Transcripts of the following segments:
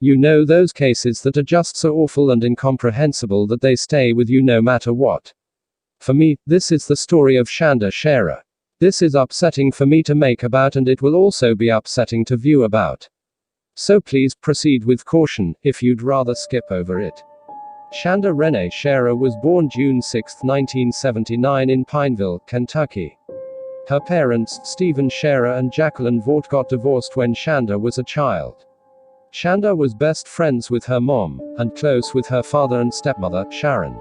You know those cases that are just so awful and incomprehensible that they stay with you no matter what. For me, this is the story of Shanda Sharer. This is upsetting for me to make about, and it will also be upsetting to view about. So please proceed with caution, if you'd rather skip over it. Shanda Renee Sharer was born June 6, 1979 in Pineville, Kentucky. Her parents, Stephen Sharer and Jacqueline Vaught, got divorced when Shanda was a child. Shanda was best friends with her mom, and close with her father and stepmother, Sharon.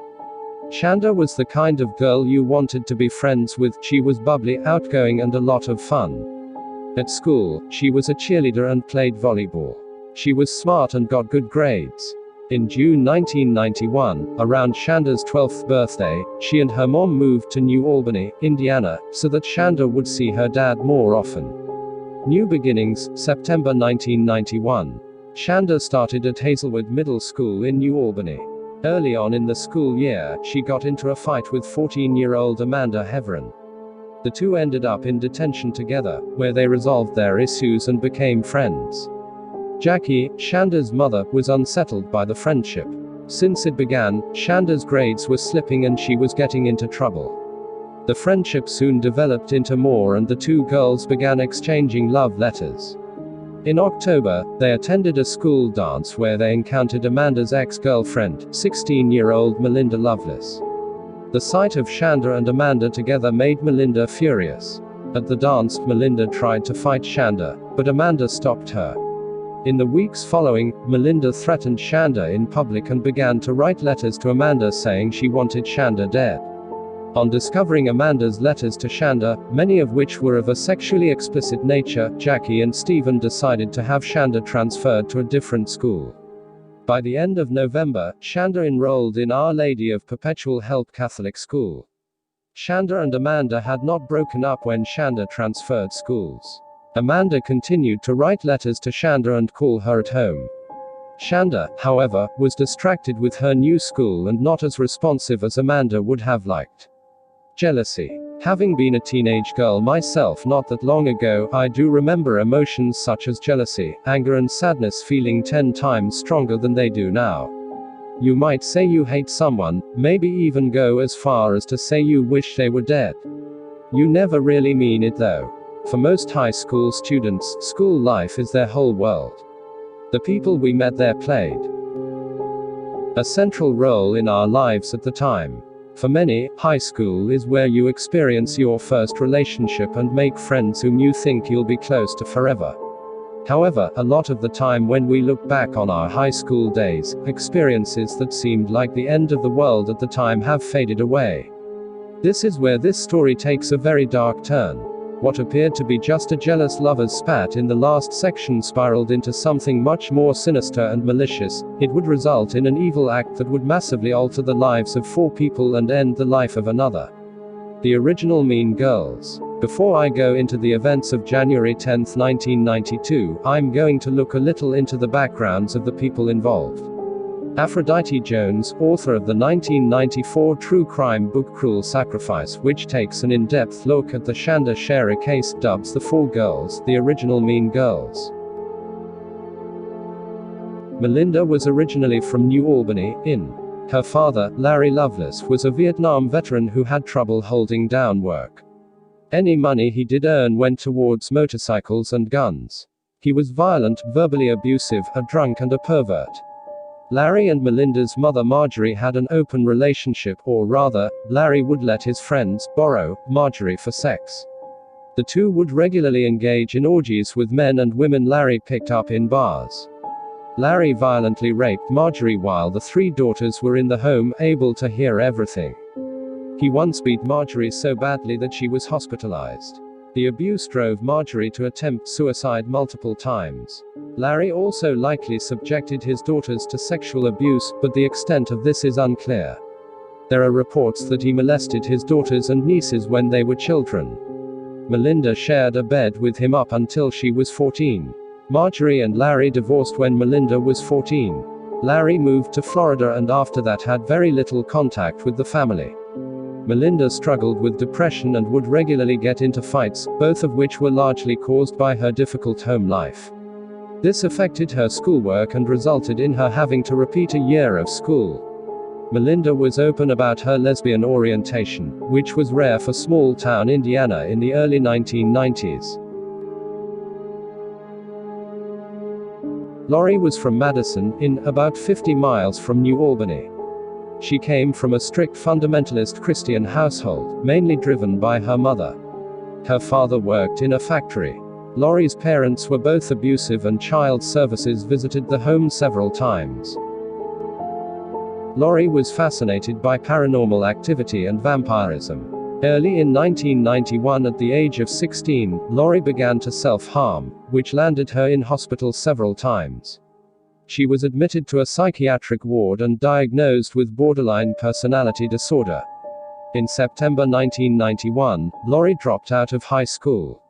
Shanda was the kind of girl you wanted to be friends with. She was bubbly, outgoing, and a lot of fun. At school, she was a cheerleader and played volleyball. She was smart and got good grades. In June 1991, around Shanda's 12th birthday, she and her mom moved to New Albany, Indiana, so that Shanda would see her dad more often. New beginnings, September 1991. Shanda started at Hazelwood Middle School in New Albany. Early on in the school year, she got into a fight with 14-year-old Amanda Heverin. The two ended up in detention together, where they resolved their issues and became friends. Jackie, Shanda's mother, was unsettled by the friendship. Since it began, Shanda's grades were slipping and she was getting into trouble. The friendship soon developed into more, and the two girls began exchanging love letters. In October, they attended a school dance where they encountered Amanda's ex-girlfriend, 16-year-old Melinda Lovelace. The sight of Shanda and Amanda together made Melinda furious. At the dance, Melinda tried to fight Shanda, but Amanda stopped her. In the weeks following, Melinda threatened Shanda in public and began to write letters to Amanda saying she wanted Shanda dead. On discovering Amanda's letters to Shanda, many of which were of a sexually explicit nature, Jackie and Stephen decided to have Shanda transferred to a different school. By the end of November, Shanda enrolled in Our Lady of Perpetual Help Catholic School. Shanda and Amanda had not broken up when Shanda transferred schools. Amanda continued to write letters to Shanda and call her at home. Shanda, however, was distracted with her new school and not as responsive as Amanda would have liked. Jealousy. Having been a teenage girl myself not that long ago, I do remember emotions such as jealousy, anger and sadness feeling 10 times stronger than they do now. You might say you hate someone, maybe even go as far as to say you wish they were dead. You never really mean it though. For most high school students, school life is their whole world. The people we met there played a central role in our lives at the time. For many, high school is where you experience your first relationship and make friends whom you think you'll be close to forever. However, a lot of the time when we look back on our high school days, experiences that seemed like the end of the world at the time have faded away. This is where this story takes a very dark turn. What appeared to be just a jealous lover's spat in the last section spiraled into something much more sinister and malicious. It would result in an evil act that would massively alter the lives of 4 people and end the life of another. The original Mean Girls. Before I go into the events of January 10, 1992, I'm going to look a little into the backgrounds of the people involved. Aphrodite Jones, author of the 1994 true crime book Cruel Sacrifice, which takes an in-depth look at the Shanda Sharer case, dubs the 4 girls the original Mean Girls. Melinda was originally from New Albany, in. Her father, Larry Lovelace, was a Vietnam veteran who had trouble holding down work. Any money he did earn went towards motorcycles and guns. He was violent, verbally abusive, a drunk and a pervert. Larry and Melinda's mother Marjorie had an open relationship, or rather, Larry would let his friends borrow Marjorie for sex. The two would regularly engage in orgies with men and women Larry picked up in bars. Larry violently raped Marjorie while the 3 daughters were in the home, able to hear everything. He once beat Marjorie so badly that she was hospitalized. The abuse drove Marjorie to attempt suicide multiple times. Larry also likely subjected his daughters to sexual abuse, but the extent of this is unclear. There are reports that he molested his daughters and nieces when they were children. Melinda shared a bed with him up until she was 14. Marjorie and Larry divorced when Melinda was 14. Larry moved to Florida and after that had very little contact with the family. Melinda struggled with depression and would regularly get into fights, both of which were largely caused by her difficult home life. This affected her schoolwork and resulted in her having to repeat a year of school. Melinda was open about her lesbian orientation, which was rare for small-town Indiana in the early 1990s. Lori was from Madison, about 50 miles from New Albany. She came from a strict fundamentalist Christian household, mainly driven by her mother. Her father worked in a factory. Lori's parents were both abusive and child services visited the home several times. Lori was fascinated by paranormal activity and vampirism. Early in 1991, at the age of 16, Lori began to self-harm, which landed her in hospital several times. She was admitted to a psychiatric ward and diagnosed with borderline personality disorder. In September 1991, Lori dropped out of high school.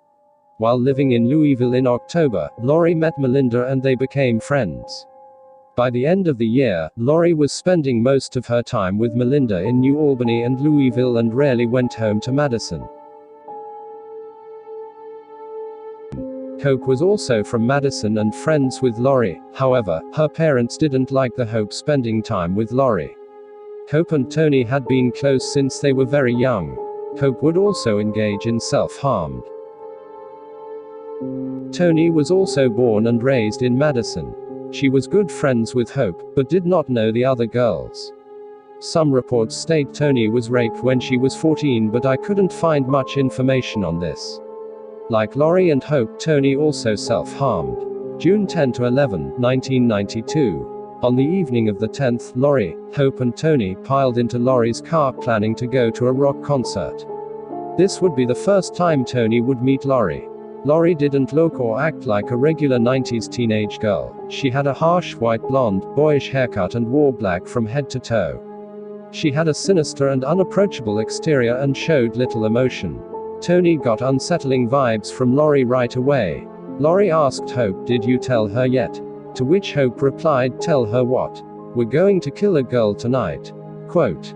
While living in Louisville in October, Lori met Melinda and they became friends. By the end of the year, Lori was spending most of her time with Melinda in New Albany and Louisville and rarely went home to Madison. Hope was also from Madison and friends with Lori. However, her parents didn't like the Hope spending time with Lori. Hope and Tony had been close since they were very young. Hope would also engage in self-harm. Tony was also born and raised in Madison. She was good friends with Hope, but did not know the other girls. Some reports state Tony was raped when she was 14, but I couldn't find much information on this. Like Lori and Hope, Tony also self-harmed. June 10 to 11, 1992. On the evening of the 10th, Lori, Hope and Tony piled into Lori's car planning to go to a rock concert. This would be the first time Tony would meet Lori. Lori didn't look or act like a regular 90s teenage girl. She had a harsh white blonde, boyish haircut and wore black from head to toe. She had a sinister and unapproachable exterior and showed little emotion. Tony got unsettling vibes from Lori right away. Lori asked Hope, "Did you tell her yet?" To which Hope replied, "Tell her what? We're going to kill a girl tonight." Quote.